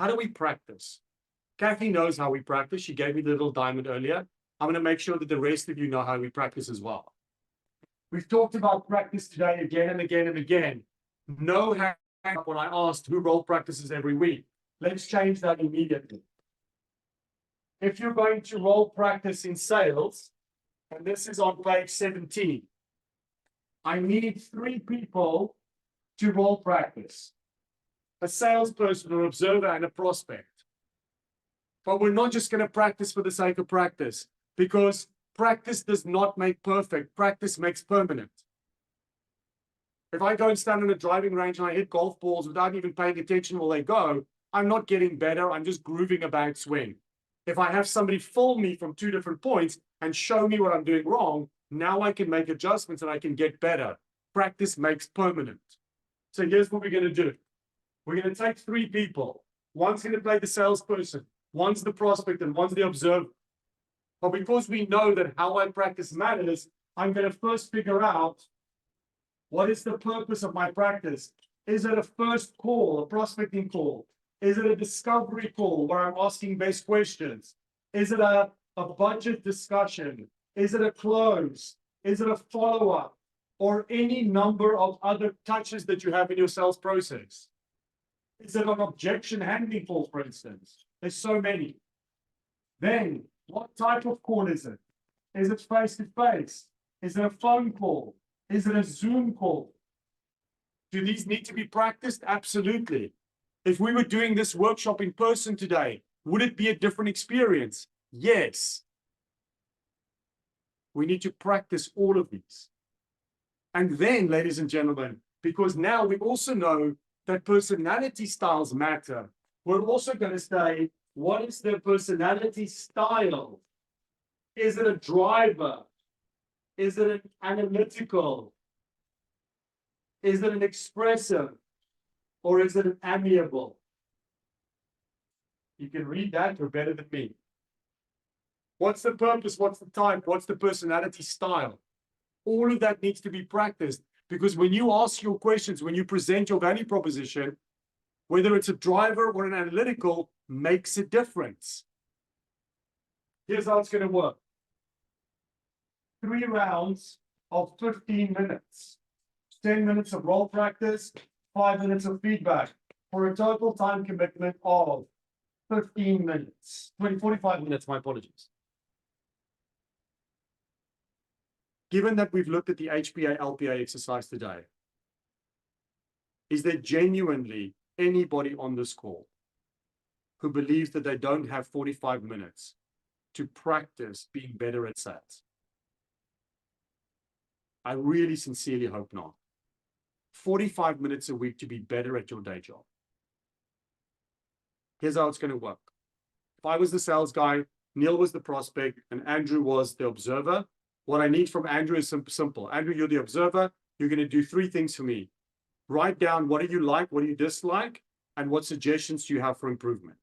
How do we practice? Kathy knows how we practice. She gave me the little diamond earlier. I'm going to make sure that the rest of you know how we practice as well. We've talked about practice today again and again and again. No hand up when I asked who role practices every week. Let's change that immediately. If you're going to role practice in sales, and this is on page 17, I need 3 people to role practice: a salesperson, an observer, and a prospect. But we're not just going to practice for the sake of practice, because practice does not make perfect. Practice makes permanent. If I go and stand on a driving range and I hit golf balls without even paying attention where they go, I'm not getting better. I'm just grooving a bad swing. If I have somebody film me from 2 different points and show me what I'm doing wrong, now I can make adjustments and I can get better. Practice makes permanent. So here's what we're going to do. We're going to take 3 people. One's going to play the salesperson, one's the prospect, and one's the observer. But because we know that how I practice matters, I'm going to first figure out what is the purpose of my practice. Is it a first call, a prospecting call? Is it a discovery call where I'm asking best questions? Is it a budget discussion? Is it a close? Is it a follow-up? Or any number of other touches that you have in your sales process? Is it an objection handling call, for instance? There's so many. Then, what type of call is it? Is it face-to-face? Is it a phone call? Is it a Zoom call? Do these need to be practiced? Absolutely. If we were doing this workshop in person today, would it be a different experience? Yes. We need to practice all of these. And then, ladies and gentlemen, because now we also know that personality styles matter, we're also going to say, what is their personality style? Is it a driver? Is it an analytical? Is it an expressive? Or is it an amiable? You can read that, you're better than me. What's the purpose? What's the type? What's the personality style? All of that needs to be practiced, because when you ask your questions, when you present your value proposition, whether it's a driver or an analytical, makes a difference. Here's how it's going to work. 3 rounds of 15 minutes. 10 minutes of role practice, 5 minutes of feedback, for a total time commitment of 15 minutes. 45 minutes, my apologies. Given that we've looked at the HPA LPA exercise today, is there genuinely anybody on this call who believes that they don't have 45 minutes to practice being better at sales? I really sincerely hope not. 45 minutes a week to be better at your day job. Here's how it's going to work. If I was the sales guy, Neil was the prospect, and Andrew was the observer, what I need from Andrew is simple. Andrew, you're the observer. You're going to do 3 things for me. Write down what do you like, what do you dislike, and what suggestions do you have for improvement.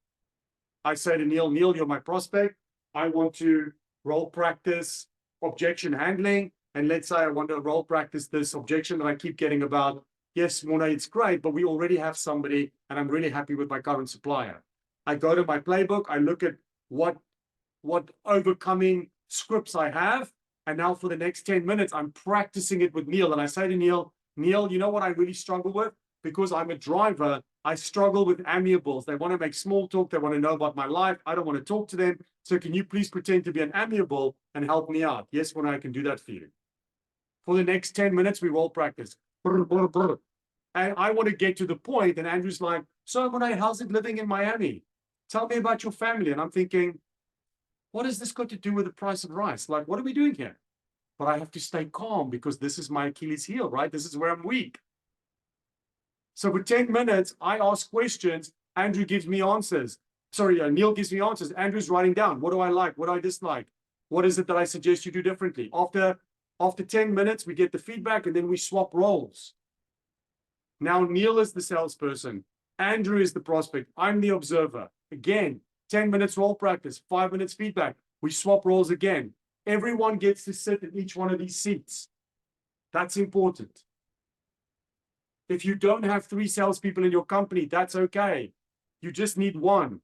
I say to Neil, Neil, you're my prospect. I want to role practice objection handling. And let's say I want to role practice this objection that I keep getting about, yes, Mona, it's great, but we already have somebody and I'm really happy with my current supplier. I go to my playbook, I look at what overcoming scripts I have. And now for the next 10 minutes, I'm practicing it with Neil. And I say to Neil, Neil, you know what I really struggle with? Because I'm a driver, I struggle with amiables. They want to make small talk. They want to know about my life. I don't want to talk to them. So can you please pretend to be an amiable and help me out? Yes, Mona, I can do that for you. For the next 10 minutes, we role practice. Brr, brr, brr. And I want to get to the point, and Andrew's like, so Mona, how's it living in Miami? Tell me about your family. And I'm thinking, what has this got to do with the price of rice? Like, what are we doing here? But I have to stay calm because this is my Achilles heel, right? This is where I'm weak. So for 10 minutes, I ask questions. Andrew gives me answers. Sorry, Neil gives me answers. Andrew's writing down, what do I like? What do I dislike? What is it that I suggest you do differently? After 10 minutes, we get the feedback and then we swap roles. Now Neil is the salesperson. Andrew is the prospect. I'm the observer. Again, 10 minutes role practice, 5 minutes feedback. We swap roles again. Everyone gets to sit in each one of these seats. That's important. If you don't have 3 salespeople in your company, that's okay. You just need one.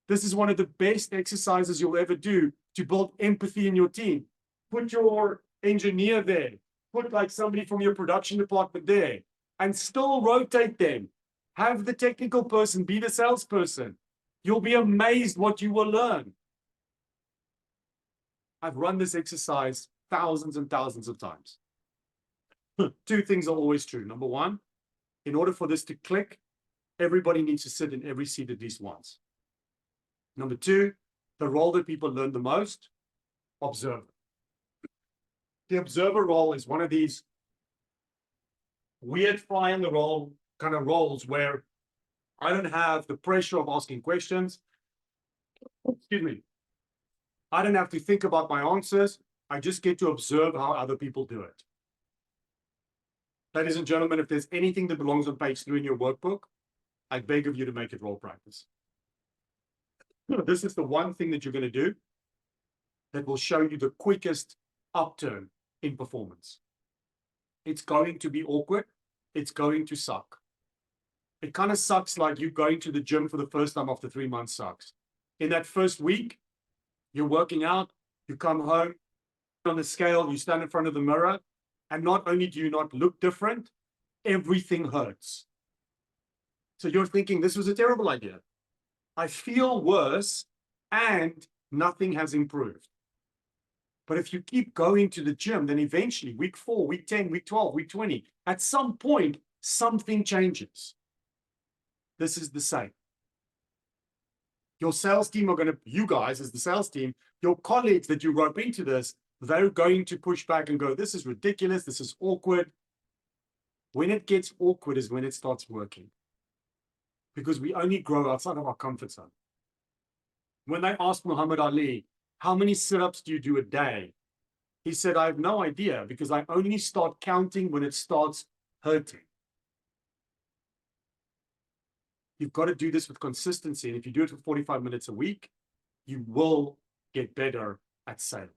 This is one of the best exercises you'll ever do to build empathy in your team. Put your engineer there, put like somebody from your production department there, and still rotate them. Have the technical person be the salesperson. You'll be amazed what you will learn. I've run this exercise thousands and thousands of times. Two things are always true. Number one, in order for this to click, everybody needs to sit in every seat at least once. Number two, the role that people learn the most, observer. The observer role is one of these weird fly in the role kind of roles where I don't have the pressure of asking questions. Excuse me. I don't have to think about my answers. I just get to observe how other people do it. Ladies and gentlemen, if there's anything that belongs on page 3 in your workbook, I beg of you to make it role practice. This is the one thing that you're going to do that will show you the quickest upturn in performance. It's going to be awkward. It's going to suck. It kind of sucks like you going to the gym for the first time after 3 months sucks. In that first week, you're working out, you come home on the scale, you stand in front of the mirror, and not only do you not look different, everything hurts. So you're thinking, this was a terrible idea. I feel worse and nothing has improved. But if you keep going to the gym, then eventually week 4, week 10, week 12, week 20, at some point, something changes. This is the same. Your sales team are going to, you guys as the sales team, your colleagues that you rope into this, they're going to push back and go, this is ridiculous, this is awkward. When it gets awkward is when it starts working. Because we only grow outside of our comfort zone. When they asked Muhammad Ali, how many sit-ups do you do a day? He said, I have no idea because I only start counting when it starts hurting. You've got to do this with consistency. And if you do it for 45 minutes a week, you will get better at sales.